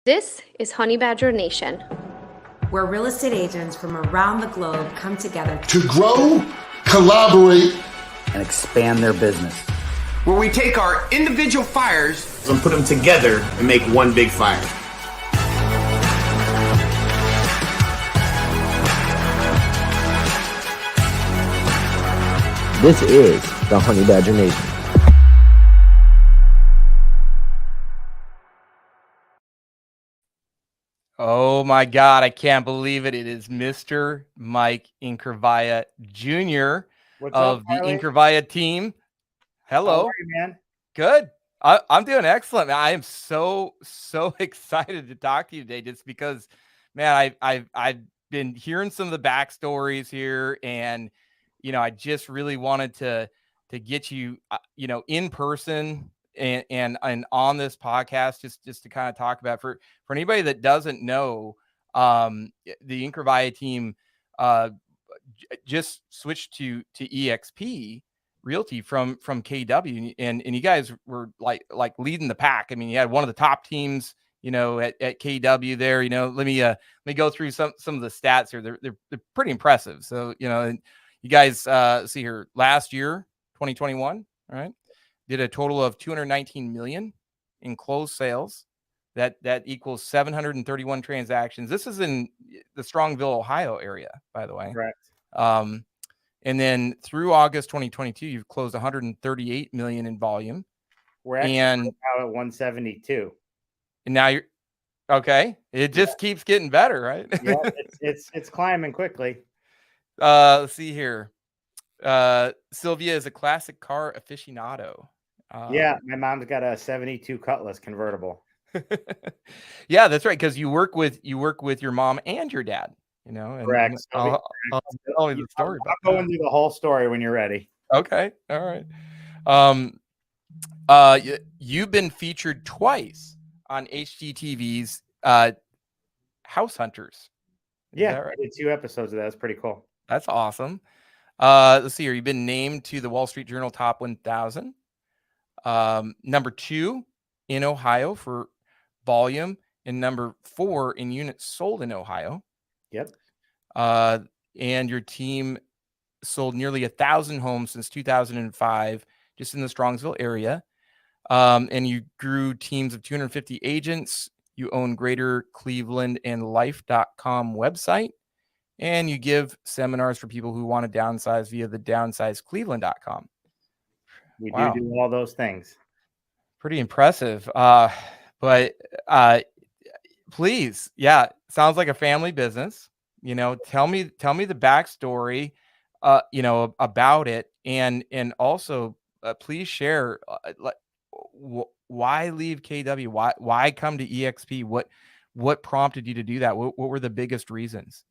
This is Honey Badger Nation, where real estate agents from around the globe come together to grow, collaborate, and expand their business. Where we take our individual fires and put them together and make one big fire. This is the Honey Badger Nation. Oh my God, I can't believe it. It is Mr. Mike Incorvaia Jr. of the Incorvaia Team. Hello. How are you, man? Good. I'm doing excellent. I am so excited to talk to you today, just because, man, I've been hearing some of the backstories here, and I just really wanted to get you in person and on this podcast, just to kind of talk about, for anybody that doesn't know, the Incorvaia Team just switched to eXp Realty from KW, and you guys were like leading the pack. I mean, you had one of the top teams, at KW there. Let me go through some of the stats here. They're pretty impressive. So, you guys see here, last year, 2021, right, did a total of 219 million in closed sales. That equals 731 transactions. This is in the Strongsville, Ohio area, by the way. Correct. And then through August 2022, you've closed 138 million in volume. We're actually now at 172. And now you're okay. It just keeps getting better, right? Yeah, it's climbing quickly. Let's see here. Sylvia is a classic car aficionado. Yeah, my mom's got a 72 Cutlass convertible. Yeah, that's right. Because you work with your mom and your dad. And correct. I'll tell you the story. I'll go into the whole story when you're ready. Okay. All right. You've been featured twice on HGTV's House Hunters. Yeah, right? I did 2 episodes of that. That's pretty cool. That's awesome. Let's see here. You've been named to the Wall Street Journal Top 1000. Number 2 in Ohio for volume, and number 4 in units sold in Ohio. Yep. And your team sold nearly 1,000 homes since 2005, just in the Strongsville area. And you grew teams of 250 agents. You own Greater Cleveland and Life.com website. And you give seminars for people who want to downsize via the downsizecleveland.com. We do all those things. Pretty impressive. But please, sounds like a family business. Tell me the backstory, about it, and also please share why leave KW? Why come to eXp? What prompted you to do that? What were the biggest reasons?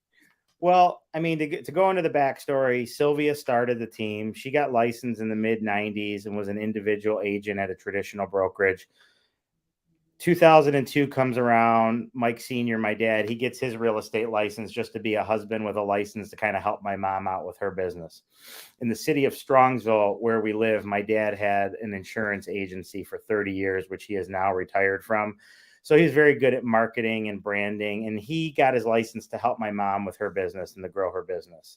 Well, I mean, to go into the backstory, Sylvia started the team. She got licensed in the mid-90s and was an individual agent at a traditional brokerage. 2002 comes around. Mike Sr., my dad, he gets his real estate license just to be a husband with a license to kind of help my mom out with her business. In the city of Strongsville, where we live, my dad had an insurance agency for 30 years, which he is now retired from. So he's very good at marketing and branding, and he got his license to help my mom with her business and to grow her business.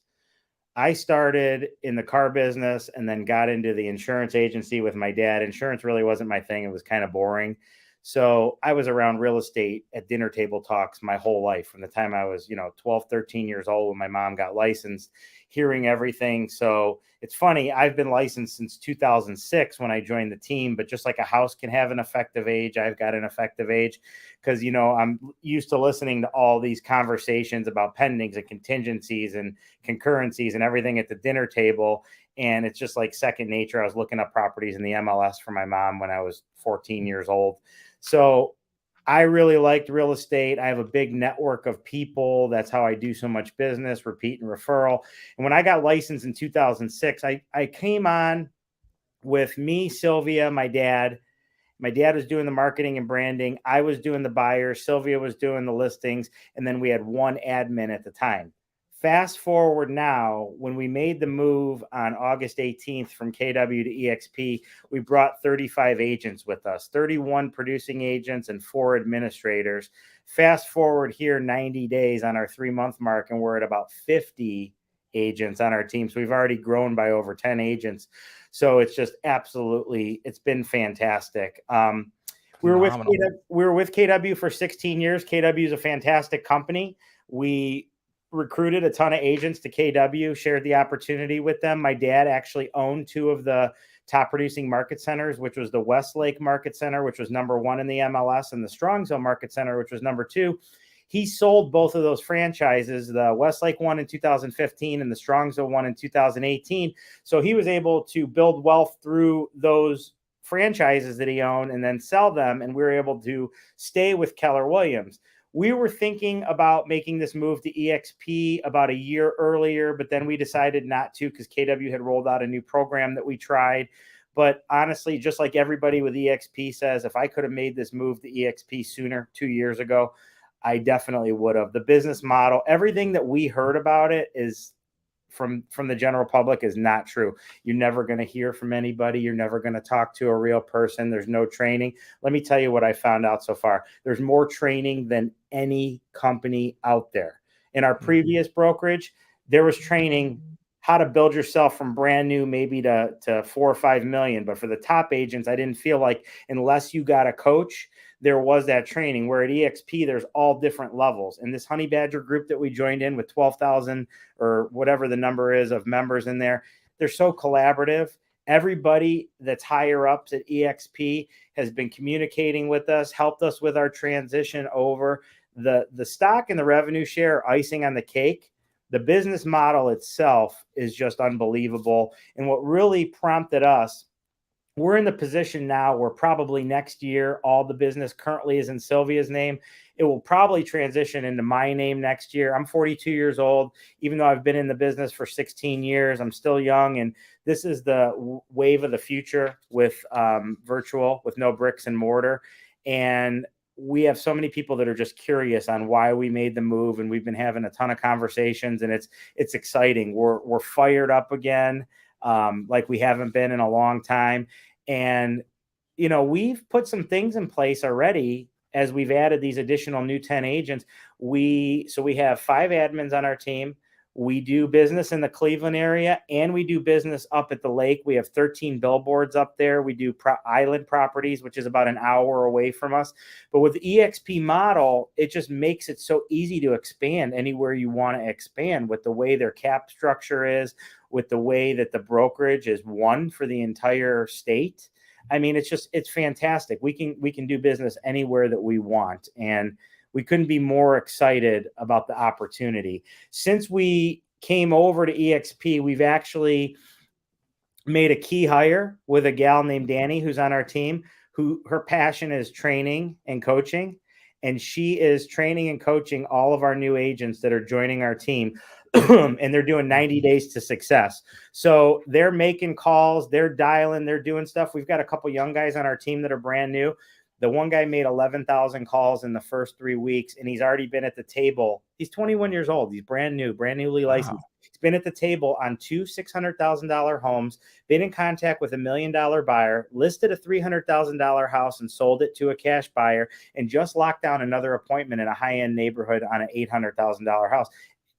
I started in the car business and then got into the insurance agency with my dad. Insurance really wasn't my thing. It was kind of boring. So I was around real estate at dinner table talks my whole life, from the time I was, 12, 13 years old when my mom got licensed, hearing everything. So it's funny, I've been licensed since 2006 when I joined the team, but just like a house can have an effective age, I've got an effective age because, I'm used to listening to all these conversations about pendings and contingencies and concurrencies and everything at the dinner table. And it's just like second nature. I was looking up properties in the MLS for my mom when I was 14 years old. So I really liked real estate. I have a big network of people. That's how I do so much business, repeat and referral. And when I got licensed in 2006, I came on with me, Sylvia, my dad. My dad was doing the marketing and branding. I was doing the buyers. Sylvia was doing the listings. And then we had one admin at the time. Fast forward now, when we made the move on August 18th from KW to eXp, we brought 35 agents with us, 31 producing agents and 4 administrators. Fast forward here 90 days on our 3-month mark, and we're at about 50 agents on our team. So we've already grown by over 10 agents. So it's just absolutely, it's been fantastic. We were with KW for 16 years. KW is a fantastic company. We recruited a ton of agents to KW, shared the opportunity with them. My dad actually owned 2 of the top producing market centers, which was the Westlake Market Center, which was number 1 in the MLS, and the Strongsville Market Center, which was number 2. He sold both of those franchises, the Westlake one in 2015 and the Strongsville one in 2018. So he was able to build wealth through those franchises that he owned and then sell them. And we were able to stay with Keller Williams. We were thinking about making this move to eXp about a year earlier, but then we decided not to because KW had rolled out a new program that we tried. But honestly, just like everybody with eXp says, if I could have made this move to eXp sooner, 2 years ago, I definitely would have. The business model, everything that we heard about it is from the general public is not true. You're never going to hear from anybody. You're never going to talk to a real person. There's no training. Let me tell you what I found out so far. There's more training than any company out there. In our previous brokerage, there was training how to build yourself from brand new, maybe to 4 or 5 million. But for the top agents, I didn't feel like unless you got a coach, there was that training. Where at eXp, there's all different levels. And this Honey Badger group that we joined in with 12,000 or whatever the number is of members in there, they're so collaborative. Everybody that's higher ups at eXp has been communicating with us, helped us with our transition over. The stock and the revenue share are icing on the cake. The business model itself is just unbelievable. And what really prompted us, we're in the position now where probably next year, all the business currently is in Sylvia's name. It will probably transition into my name next year. I'm 42 years old. Even though I've been in the business for 16 years, I'm still young. And this is the wave of the future with virtual, with no bricks and mortar. And we have so many people that are just curious on why we made the move. And we've been having a ton of conversations, and it's exciting. We're fired up again. Like we haven't been in a long time. And, you know, we've put some things in place already as we've added these additional new 10 agents. So we have 5 admins on our team. We do business in the Cleveland area, and we do business up at the lake. We have 13 billboards up there. We do island properties, which is about an hour away from us. But with the eXp model, it just makes it so easy to expand anywhere you want to expand with the way their cap structure is, with the way that the brokerage is one for the entire state. I mean, it's fantastic. We can do business anywhere that we want. And we couldn't be more excited about the opportunity. Since we came over to eXp, we've actually made a key hire with a gal named Danny, who's on our team, who her passion is training and coaching. And she is training and coaching all of our new agents that are joining our team. And they're doing 90 days to success. So they're making calls, they're dialing, they're doing stuff. We've got a couple young guys on our team that are brand new. The one guy made 11,000 calls in the first 3 weeks, and he's already been at the table. He's 21 years old. He's brand newly licensed. Wow. He's been at the table on 2 $600,000 homes, been in contact with $1 million buyer, listed a $300,000 house and sold it to a cash buyer, and just locked down another appointment in a high-end neighborhood on an $800,000 house.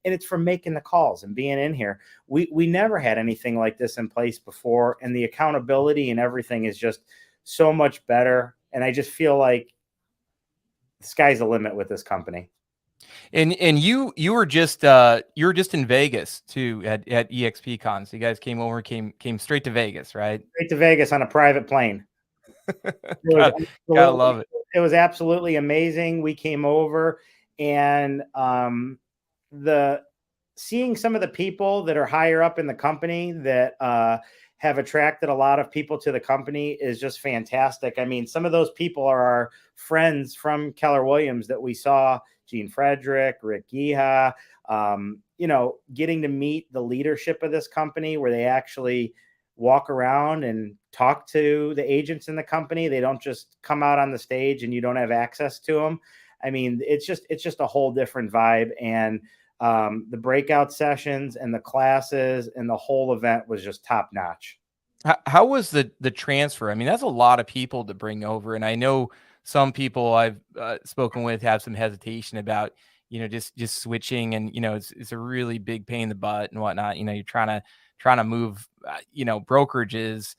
And it's from making the calls and being in here. We never had anything like this in place before, and the accountability and everything is just so much better. And I just feel like the sky's the limit with this company. And you were just in Vegas too at eXp Con. So you guys came straight to Vegas, right? Straight to Vegas on a private plane. Gotta love it. It was absolutely amazing. We came over, and seeing some of the people that are higher up in the company that have attracted a lot of people to the company is just fantastic. I mean, some of those people are our friends from Keller Williams that we saw, Gene Frederick, Rick Giha, getting to meet the leadership of this company where they actually walk around and talk to the agents in the company. They don't just come out on the stage and you don't have access to them. I mean, it's just a whole different vibe. And The breakout sessions and the classes and the whole event was just top notch. How was the transfer? I mean, that's a lot of people to bring over, and I know some people I've spoken with have some hesitation about, just switching, and it's a really big pain in the butt and whatnot. You're trying to move, brokerages.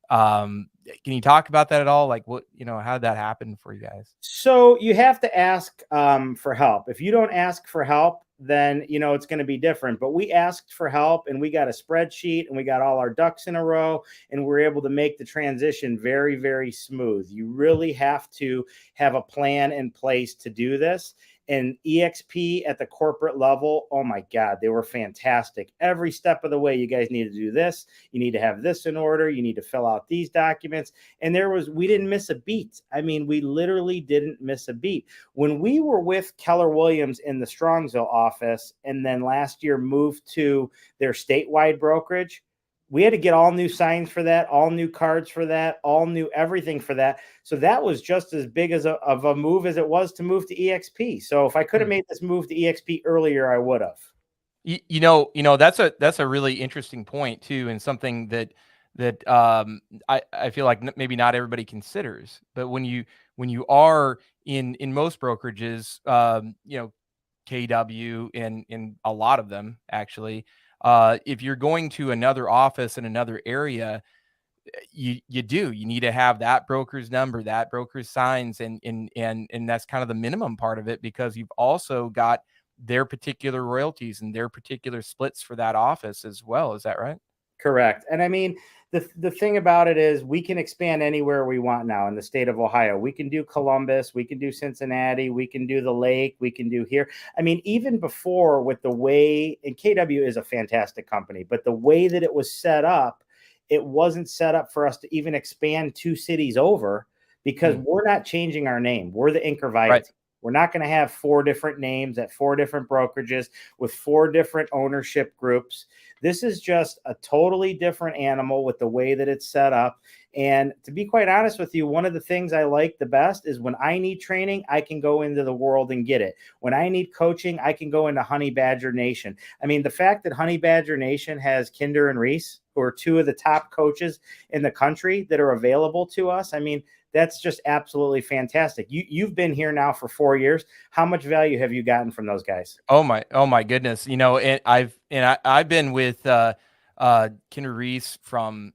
Can you talk about that at all? Like, what, how did that happen for you guys? So you have to ask for help. If you don't ask for help, then it's going to be different. But we asked for help, and we got a spreadsheet, and we got all our ducks in a row, and we're able to make the transition very, very smooth. You really have to have a plan in place to do this. And eXp at the corporate level, oh my God, they were fantastic. Every step of the way, you guys need to do this. You need to have this in order. You need to fill out these documents. And we didn't miss a beat. I mean, we literally didn't miss a beat. When we were with Keller Williams in the Strongsville office, and then last year moved to their statewide brokerage, we had to get all new signs for that, all new cards for that, all new everything for that. So that was just as big of a move as it was to move to eXp. So if I could have made this move to eXp earlier, I would have. That's a really interesting point too, and something that I feel like maybe not everybody considers. But when you are in most brokerages, KW and in a lot of them actually, if you're going to another office in another area, you need to have that broker's number, that broker's signs, and that's kind of the minimum part of it, because you've also got their particular royalties and their particular splits for that office as well. Is that right? Correct. And I mean, the thing about it is we can expand anywhere we want now in the state of Ohio. We can do Columbus, we can do Cincinnati, we can do the Lake, we can do here. I mean, even before, with the way, and KW is a fantastic company, but the way that it was set up, it wasn't set up for us to even expand 2 cities over, because we're not changing our name. We're the Incorvaia Team. We're not going to have 4 different names at 4 different brokerages with 4 different ownership groups. This is just a totally different animal with the way that it's set up. And to be quite honest with you, one of the things I like the best is when I need training, I can go into the world and get it. When I need coaching, I can go into Honey Badger Nation. I mean, the fact that Honey Badger Nation has Kinder and Reese, who are 2 of the top coaches in the country that are available to us, I mean, that's just absolutely fantastic. You've been here now for 4 years. How much value have you gotten from those guys? Oh my goodness. And I've been with Kinder Reese from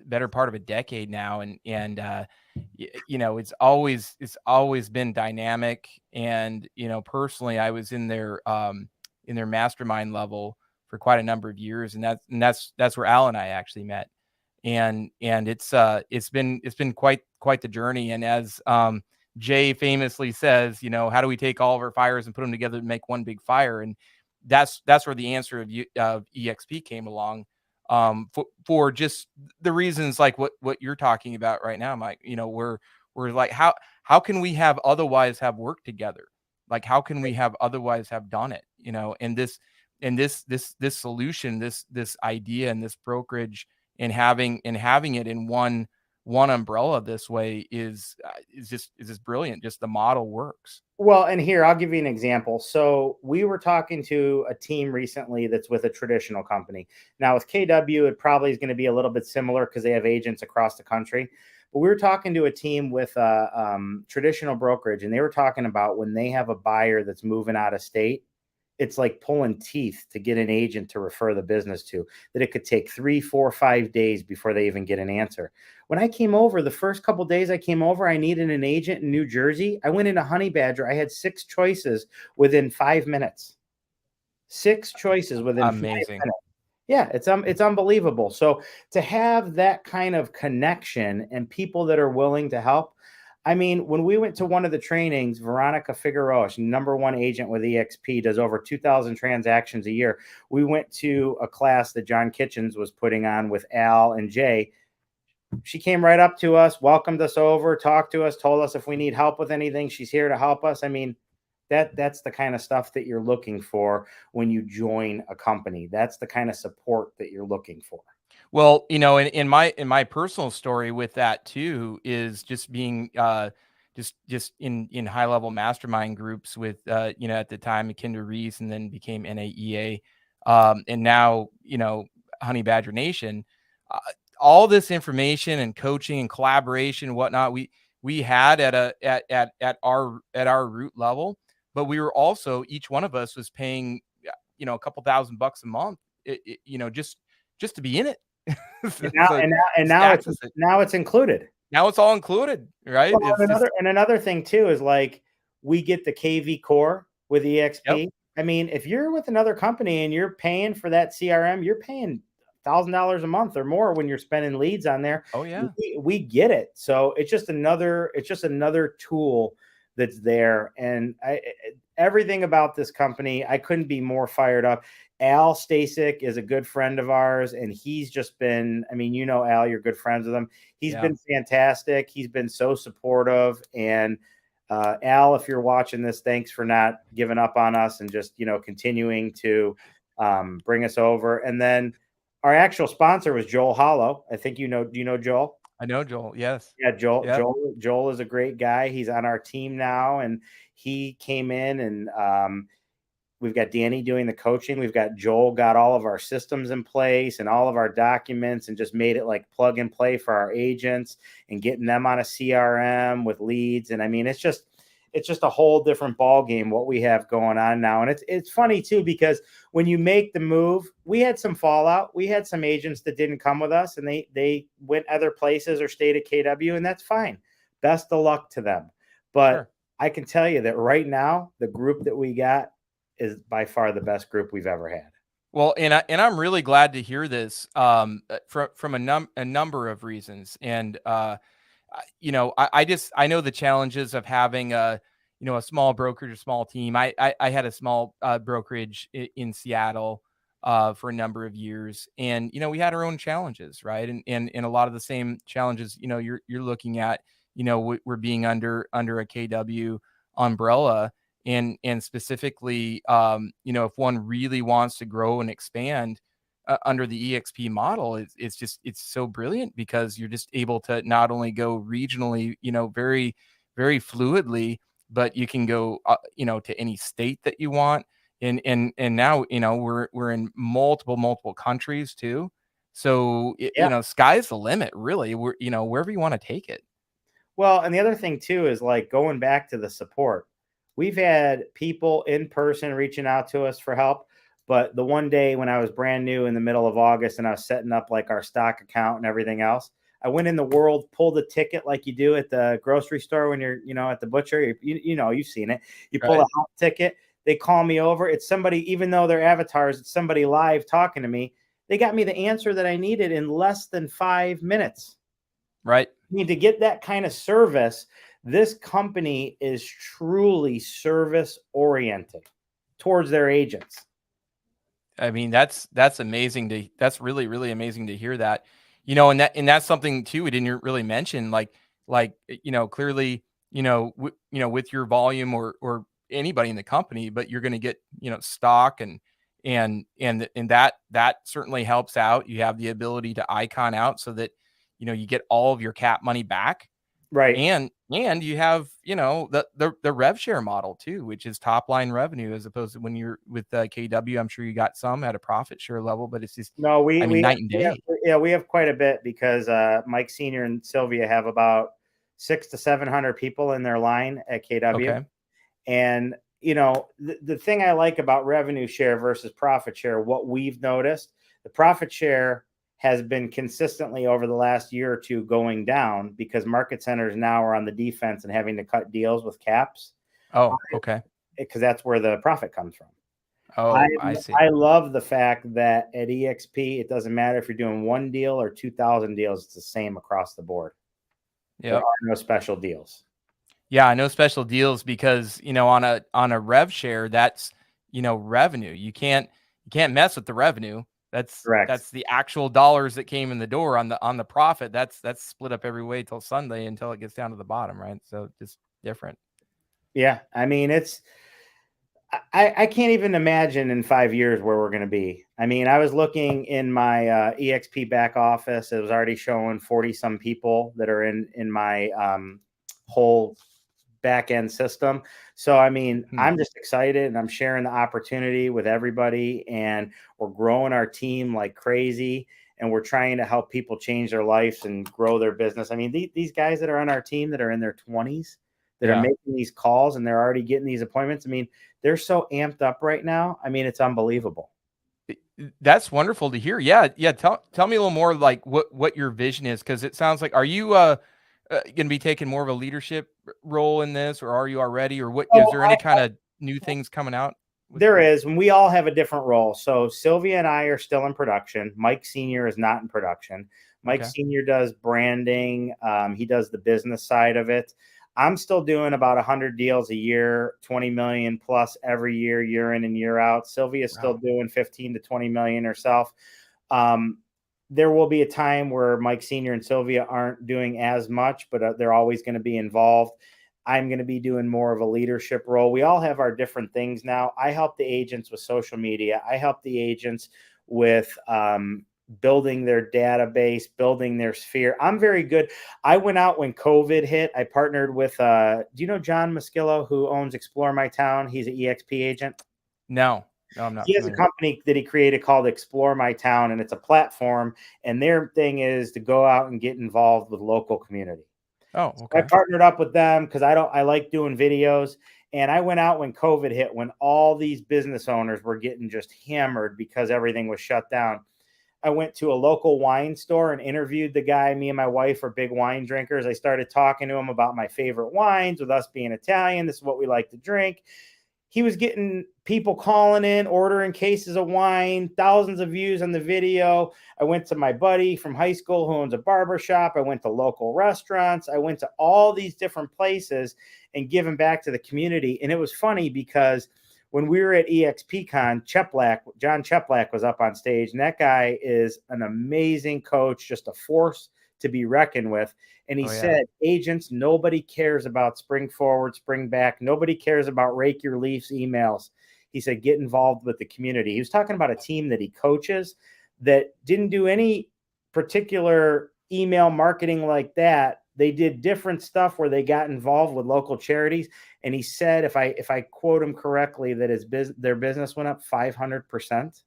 better part of a decade now, and it's always been dynamic. And personally, I was in their mastermind level for quite a number of years, and that's where Al and I actually met. And it's been quite the journey. And as Jay famously says, how do we take all of our fires and put them together to make one big fire? And that's where the answer of eXp came along, for just the reasons like what you're talking about right now, Mike. We're like, how can we have otherwise have worked together? Like, how can we have otherwise have done it? And this solution, this idea, and this brokerage, and having it in one umbrella this way is just brilliant. Just the model works. Well, and here, I'll give you an example. So we were talking to a team recently that's with a traditional company. Now with KW, it probably is going to be a little bit similar because they have agents across the country. But we were talking to a team with a traditional brokerage, and they were talking about when they have a buyer that's moving out of state, it's like pulling teeth to get an agent to refer the business to, that it could take 3, 4, 5 days before they even get an answer. When I came over, the first couple of days I came over, I needed an agent in New Jersey. I went into Honey Badger. I had 6 choices within 5 minutes. 6 choices within 5 minutes. Yeah, it's unbelievable. So to have that kind of connection and people that are willing to help. I mean, when we went to one of the trainings, Veronica Figueroa, she's #1 agent with eXp, does over 2,000 transactions a year. We went to a class that John Kitchens was putting on with Al and Jay. She came right up to us, welcomed us over, talked to us, told us if we need help with anything, she's here to help us. I mean, that's the kind of stuff that you're looking for when you join a company. That's the kind of support that you're looking for. Well, in my personal story with that too, is just being just in high level mastermind groups with at the time Kinder Reese, and then became NAEA, and now Honey Badger Nation. All this information and coaching and collaboration and whatnot we had at our root level, but we were also, each one of us was paying a couple $1,000 a month, just to be in it. Now it's included. Now it's all included, right? Well, another thing too is like we get the KV core with eXp. Yep. I mean, if you're with another company and you're paying for that CRM, you're paying $1,000 a month or more when you're spending leads on there. Oh yeah, we get it. So it's just another tool that's there. And everything about this company, I couldn't be more fired up. Al Stasik is a good friend of ours, and he's just been, Al, you're good friends with him. He's been fantastic. He's been so supportive. And Al, if you're watching this, thanks for not giving up on us and just, continuing to bring us over. And then our actual sponsor was Joel Hollow. I think do you know Joel? I know Joel. Yes. Yeah, Joel. Yep. Joel is a great guy. He's on our team now, and he came in, and we've got Danny doing the coaching. We've got Joel got all of our systems in place and all of our documents, and just made it like plug and play for our agents and getting them on a CRM with leads. And it's just a whole different ball game what we have going on now. And it's funny too, because when you make the move, we had some fallout. We had some agents that didn't come with us, and they went other places or stayed at KW, and that's fine. Best of luck to them. But sure, I can tell you that right now, the group that we got is by far the best group we've ever had. Well, and I'm really glad to hear this from a number of reasons. And I know the challenges of having a small brokerage, a small team. I had a small brokerage in Seattle for a number of years, and we had our own challenges, right? And a lot of the same challenges you're looking at. We're being under a KW umbrella, and specifically if one really wants to grow and expand under the eXp model, it's so brilliant, because you're just able to not only go regionally, very, very fluidly, but you can go, to any state that you want. And now, we're in multiple countries too. So, sky's the limit, really. We're, wherever you want to take it. Well, and the other thing too, is like going back to the support. We've had people in person reaching out to us for help. But the one day when I was brand new in the middle of August, and I was setting up like our stock account and everything else, I went in the world, pulled a ticket like you do at the grocery store when you're, at the butcher. You've seen it. You pull a hot ticket. They call me over. It's somebody, even though they're avatars, it's somebody live talking to me. They got me the answer that I needed in less than 5 minutes. Right. I mean, to get that kind of service, this company is truly service oriented towards their agents. I mean, that's amazing that's really, really amazing to hear that, and that's something too we didn't really mention, like clearly, with your volume or anybody in the company, but you're going to get, stock and that certainly helps out. You have the ability to icon out so that, you get all of your cap money back. Right. And you have, the rev share model too, which is top line revenue, as opposed to when you're with KW. I'm sure you got some at a profit share level, but it's just we night and day. We have quite a bit, because Mike Sr. and Sylvia have about 600 to 700 people in their line at KW. Okay. And the thing I like about revenue share versus profit share, what we've noticed, the profit share has been consistently over the last year or two going down, because market centers now are on the defense and having to cut deals with caps. Oh, okay. Because that's where the profit comes from. Oh, I see. I love the fact that at eXp, it doesn't matter if you're doing 1 deal or 2,000 deals, it's the same across the board. Yeah. There are no special deals. Yeah, no special deals, because, on a rev share, that's, revenue. You can't mess with the revenue. That's correct. That's the actual dollars that came in the door. On the profit, that's split up every way till Sunday until it gets down to the bottom, right? So just different. Yeah, I mean, I can't even imagine in 5 years where we're going to be. I mean, I was looking in my eXp back office. It was already showing 40 some people that are in my whole back end system. So, I mean, I'm just excited and I'm sharing the opportunity with everybody, and we're growing our team like crazy, and we're trying to help people change their lives and grow their business. I mean, these guys that are on our team that are in their 20s that are making these calls and they're already getting these appointments. I mean, they're so amped up right now. I mean, it's unbelievable. That's wonderful to hear. Yeah. Tell me a little more like what your vision is. Cause it sounds like, are you going to be taking more of a leadership role in this, or are you already, or what, is there any kind of new things coming out? There is, and we all have a different role. So Sylvia and I are still in production. Mike Sr. is not in production. Mike Sr. does branding. He does the business side of it. I'm still doing about 100 deals a year, 20 million plus every year, year in and year out. Sylvia is still doing 15 to 20 million herself. There will be a time where Mike Sr. and Sylvia aren't doing as much, but they're always going to be involved. I'm going to be doing more of a leadership role. We all have our different things now. I help the agents with social media. I help the agents with building their database, building their sphere. I'm very good. I went out when COVID hit. I partnered with, do you know John Moschillo, who owns Explore My Town? He's an eXp agent. No, I'm not. He has a company that he created called Explore My Town, and it's a platform. And their thing is to go out and get involved with local community. Oh, okay. So I partnered up with them because I like doing videos. And I went out when COVID hit, when all these business owners were getting just hammered because everything was shut down. I went to a local wine store and interviewed the guy. Me and my wife are big wine drinkers. I started talking to him about my favorite wines. With us being Italian, this is what we like to drink. He was getting people calling in, ordering cases of wine, thousands of views on the video. I went to my buddy from high school who owns a barber shop. I went to local restaurants. I went to all these different places and giving back to the community. And it was funny because when we were at eXpCon, John Cheplack was up on stage, and that guy is an amazing coach, just a force to be reckoned with. And he said, agents, nobody cares about spring forward, spring back. Nobody cares about rake your leaves emails. He said, get involved with the community. He was talking about a team that he coaches that didn't do any particular email marketing like that. They did different stuff where they got involved with local charities. And he said, if I quote him correctly, that their business went up 500%.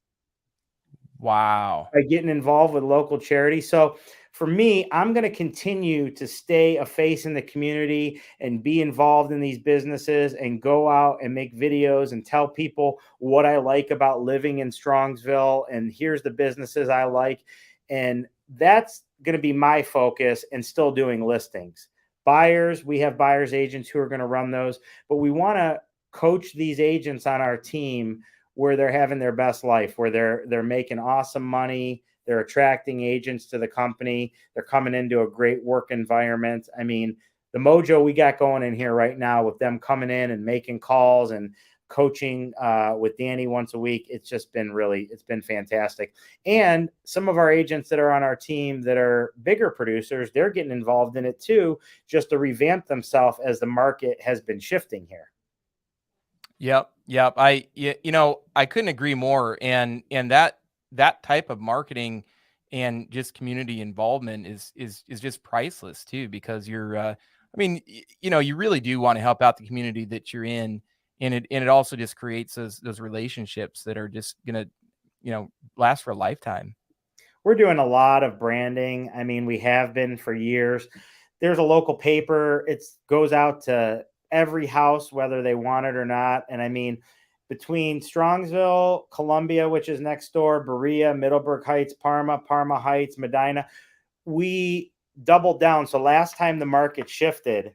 Wow. By getting involved with local charities. So for me, I'm going to continue to stay a face in the community and be involved in these businesses and go out and make videos and tell people what I like about living in Strongsville. And here's the businesses I like. And that's going to be my focus, and still doing listings. Buyers, we have buyers agents who are going to run those, but we want to coach these agents on our team where they're having their best life, where they're making awesome money. They're attracting agents to the company. They're coming into a great work environment. I mean, the mojo we got going in here right now with them coming in and making calls and coaching with Danny once a week, it's been fantastic. And some of our agents that are on our team that are bigger producers, they're getting involved in it too, just to revamp themselves as the market has been shifting here. Yep. I couldn't agree more. And that type of marketing and just community involvement is just priceless too, because you're, you really do want to help out the community that you're in. And it also just creates those relationships that are just going to, last for a lifetime. We're doing a lot of branding. I mean, we have been for years. There's a local paper. It goes out to every house, whether they want it or not. And I mean, between Strongsville, Columbia, which is next door, Berea, Middleburg Heights, Parma Heights, Medina, we doubled down. So last time the market shifted,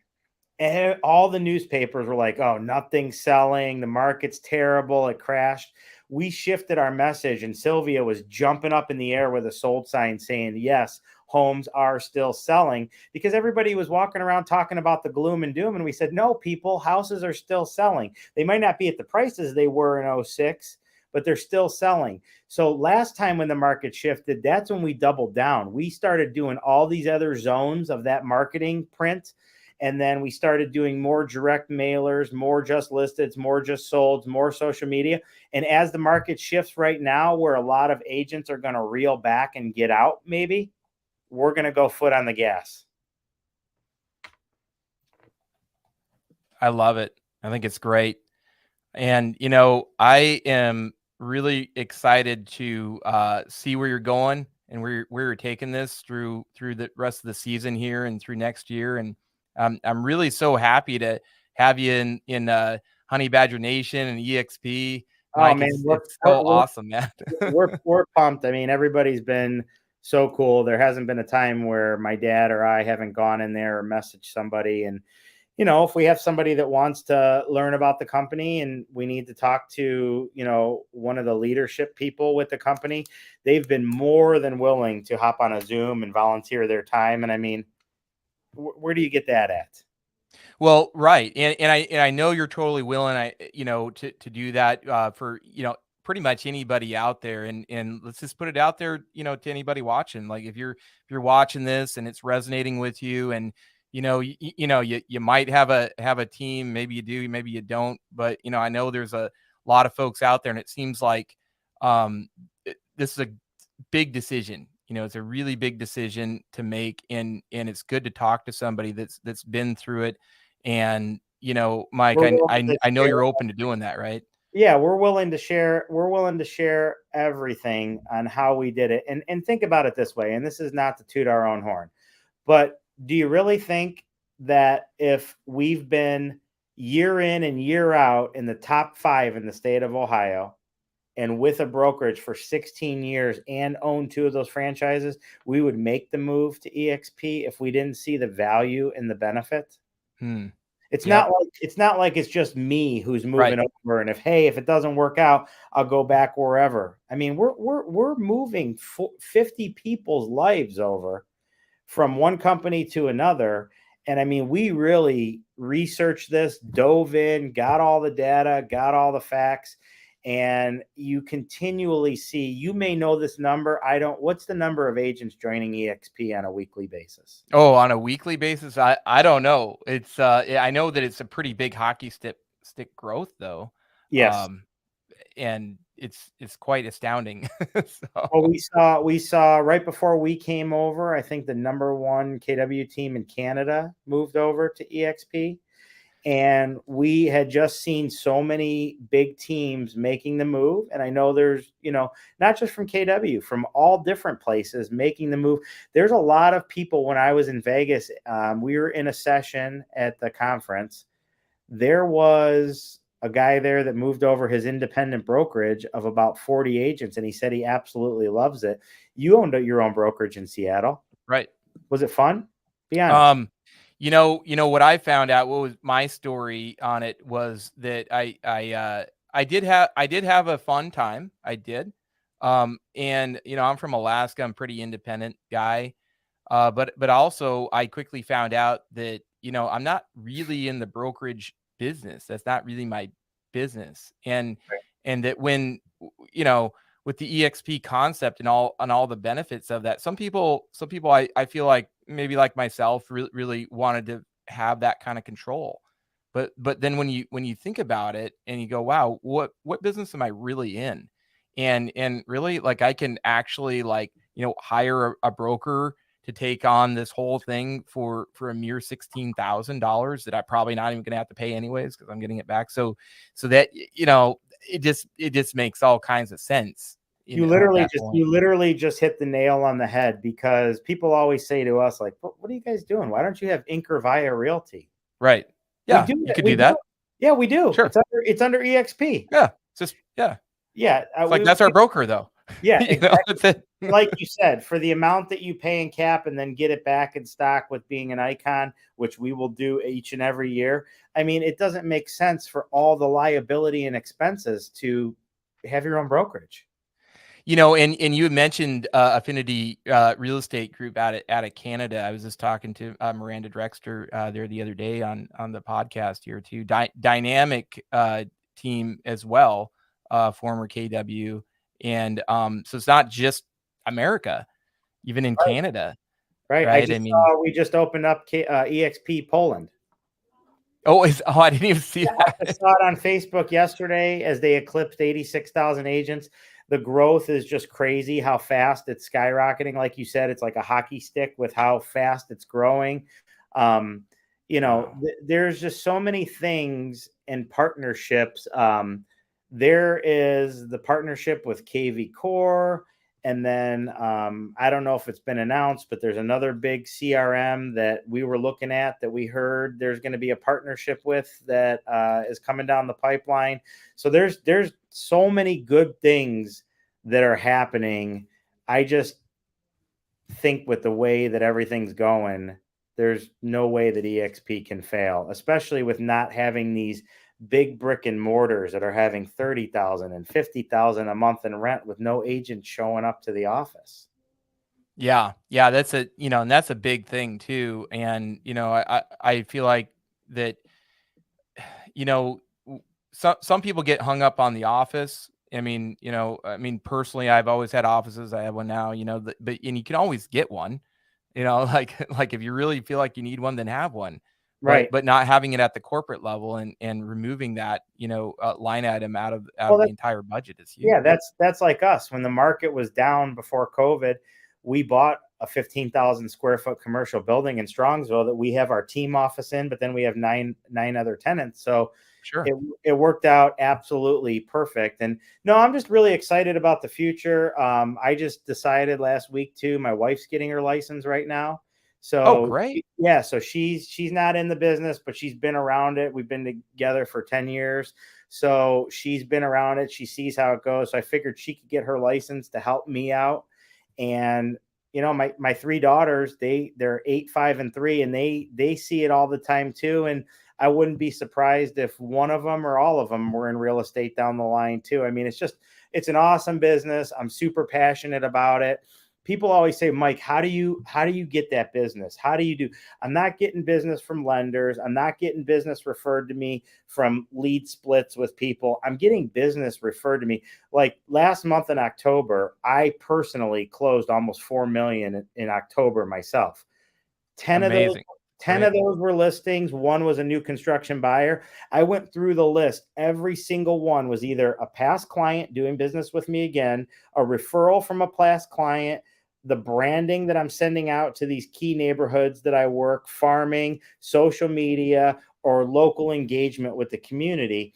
all the newspapers were like, oh, nothing's selling. The market's terrible. It crashed. We shifted our message, and Sylvia was jumping up in the air with a sold sign saying, yes, homes are still selling, because everybody was walking around talking about the gloom and doom. And we said, no, people, houses are still selling. They might not be at the prices they were in 2006, but they're still selling. So last time when the market shifted, that's when we doubled down. We started doing all these other zones of that marketing print. And then we started doing more direct mailers, more just listeds, more just solds, more social media. And as the market shifts right now, where a lot of agents are going to reel back and get out, maybe, we're going to go foot on the gas. I love it. I think it's great. And, I am really excited to see where you're going and where you're taking this through the rest of the season here and through next year. And I'm really so happy to have you in Honey Badger Nation and eXp. Oh Mike, man, it's so awesome, man. we're pumped. I mean, everybody's been so cool. There hasn't been a time where my dad or I haven't gone in there or messaged somebody. And if we have somebody that wants to learn about the company and we need to talk to, one of the leadership people with the company, they've been more than willing to hop on a Zoom and volunteer their time. And I mean, where do you get that at? Well, right. And I know you're totally willing, to do that for, pretty much anybody out there. And let's just put it out there, to anybody watching. Like if you're watching this and it's resonating with you, and you might have a team, maybe you do, maybe you don't, but I know there's a lot of folks out there, and it seems like this is a big decision. It's a really big decision to make, and it's good to talk to somebody that's been through it. And Mike, I know you're open to doing that, right? Yeah, we're willing to share. We're willing to share everything on how we did it. And think about it this way, and this is not to toot our own horn, but do you really think that if we've been year in and year out in the top 5 in the state of Ohio and with a brokerage for 16 years and own 2 of those franchises, we would make the move to eXp if we didn't see the value and the benefit? It's not like it's just me who's moving over. And if it doesn't work out, I'll go back wherever. I mean, we're moving 50 people's lives over from one company to another. And I mean, we really researched this, dove in, got all the data, got all the facts, and you continually see, you may know this number. What's the number of agents joining eXp on a weekly basis? Oh, on a weekly basis? I don't know. It's I know that it's a pretty big hockey stick growth though. Yes. And it's quite astounding. Well, we saw right before we came over, I think the number 1 KW team in Canada moved over to eXp. And we had just seen so many big teams making the move. And I know there's, not just from KW, from all different places making the move. There's a lot of people. When I was in Vegas, we were in a session at the conference. There was a guy there that moved over his independent brokerage of about 40 agents. And he said he absolutely loves it. You owned your own brokerage in Seattle. Right. Was it fun? Be honest. What I found out, what was my story on it, was that I did have a fun time. I did. And I'm from Alaska. I'm a pretty independent guy. But also I quickly found out that, I'm not really in the brokerage business. That's not really my business. And that when, with the eXp concept and all the benefits of that, some people I feel like, maybe like myself, really wanted to have that kind of control. But then when you think about it and you go, wow, what business am I really in? And really, like, I can actually, like, hire a broker to take on this whole thing for a mere $16,000 that I'm probably not even going to have to pay anyways, because I'm getting it back. So that, it just makes all kinds of sense. You literally just hit the nail on the head, because people always say to us, like, what are you guys doing? Why don't you have Incorvaia Realty? Right. Yeah. You could do that. Yeah, we do. Sure. It's under eXp. Yeah. It's just, yeah. Yeah. It's that's our broker though. Yeah. Exactly. Like you said, for the amount that you pay in cap and then get it back in stock with being an icon, which we will do each and every year. I mean, it doesn't make sense for all the liability and expenses to have your own brokerage. And you mentioned Affinity Real Estate Group out of Canada. I was just talking to Miranda Drexter there the other day on the podcast here too. Dynamic team as well, former KW, and so it's not just America, even in Canada. Right. We just opened up eXp Poland. I didn't even see that. I saw it on Facebook yesterday as they eclipsed 86,000 agents. The growth is just crazy, how fast it's skyrocketing. Like you said, it's like a hockey stick with how fast it's growing. there's just so many things and partnerships. There is the partnership with KV Core. And then I don't know if it's been announced, but there's another big CRM that we were looking at that we heard there's going to be a partnership with that is coming down the pipeline. So there's so many good things that are happening. I just think with the way that everything's going, there's no way that eXp can fail, especially with not having these big brick and mortars that are having $30,000 and $50,000 a month in rent with no agent showing up to the office. Yeah. That's and that's a big thing too. And, I feel like that, some people get hung up on the office. Personally, I've always had offices. I have one now, and you can always get one, like if you really feel like you need one, then have one. Right. But not having it at the corporate level and removing that, line item out of the entire budget is huge. Yeah, that's like us. When the market was down before COVID, we bought a 15,000 square foot commercial building in Strongsville that we have our team office in, but then we have nine other tenants. So sure, it worked out absolutely perfect. And no, I'm just really excited about the future. I just decided last week too, my wife's getting her license right now. So great. Yeah. So she's not in the business, but she's been around it. We've been together for 10 years. So she's been around it. She sees how it goes. So I figured she could get her license to help me out. And, my three daughters, they're 8, 5, and 3, and they see it all the time too. And I wouldn't be surprised if one of them or all of them were in real estate down the line too. It's an awesome business. I'm super passionate about it. People always say, Mike, how do you get that business? How do you do? I'm not getting business from lenders. I'm not getting business referred to me from lead splits with people. I'm getting business referred to me. Like last month in October, I personally closed almost $4 million in October myself. 10 Amazing. of those were listings. One was a new construction buyer. I went through the list. Every single one was either a past client doing business with me again, a referral from a past client, the branding that I'm sending out to these key neighborhoods that I work, farming, social media, or local engagement with the community.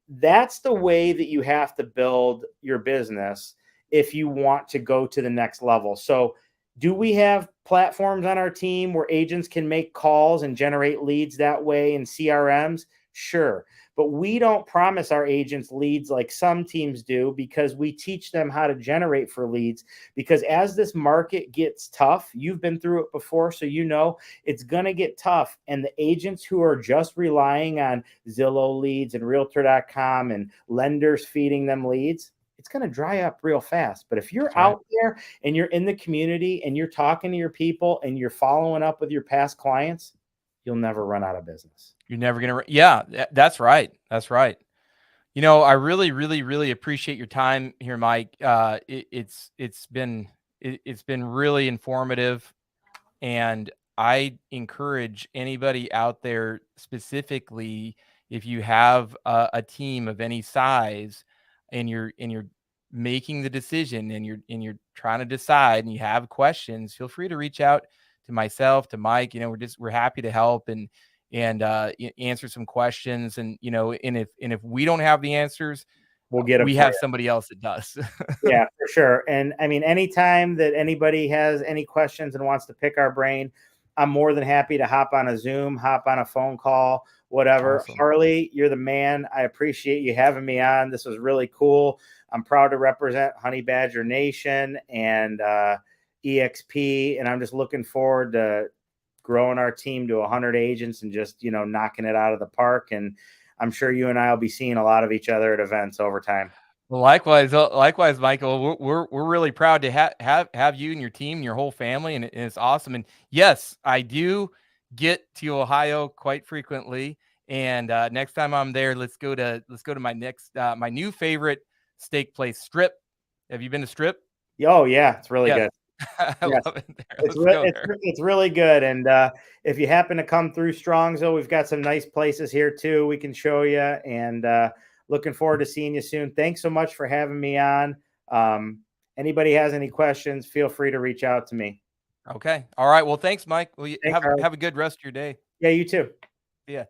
That's the way that you have to build your business if you want to go to the next level. So do we have platforms on our team where agents can make calls and generate leads that way in CRMs? Sure. But we don't promise our agents leads like some teams do, because we teach them how to generate for leads. Because as this market gets tough, you've been through it before, so it's going to get tough. And the agents who are just relying on Zillow leads and Realtor.com and lenders feeding them leads, it's going to dry up real fast. But if you're out there and you're in the community and you're talking to your people and you're following up with your past clients, you'll never run out of business. You're never going to. Yeah, that's right. That's right. I really, really, really appreciate your time here, Mike. It's been really informative, and I encourage anybody out there, specifically if you have a team of any size, and you're making the decision, and you're trying to decide, and you have questions, feel free to reach out to myself, to Mike. We're happy to help and answer some questions. And if we don't have the answers, we have somebody else that does. Yeah, for sure. And anytime that anybody has any questions and wants to pick our brain, I'm more than happy to hop on a Zoom, hop on a phone call, whatever. Awesome. Harley, you're the man. I appreciate you having me on. This was really cool. I'm proud to represent Honey Badger Nation and eXp, and I'm just looking forward to growing our team to 100 agents and just, knocking it out of the park. And I'm sure you and I will be seeing a lot of each other at events over time. Well, likewise, Michael. We're really proud to have you and your team and your whole family, and it's awesome. And yes, I do get to Ohio quite frequently. And next time I'm there, let's go to my new favorite steak place, Strip. Have you been to Strip? Oh yeah, it's really good. I love it there. It's really good. And if you happen to come through Strongsville, we've got some nice places here too we can show you. And looking forward to seeing you soon. Thanks so much for having me on. Anybody has any questions, feel free to reach out to me. Okay. All right. Well, thanks, Mike. Well, have a good rest of your day. Yeah, you too. Yeah.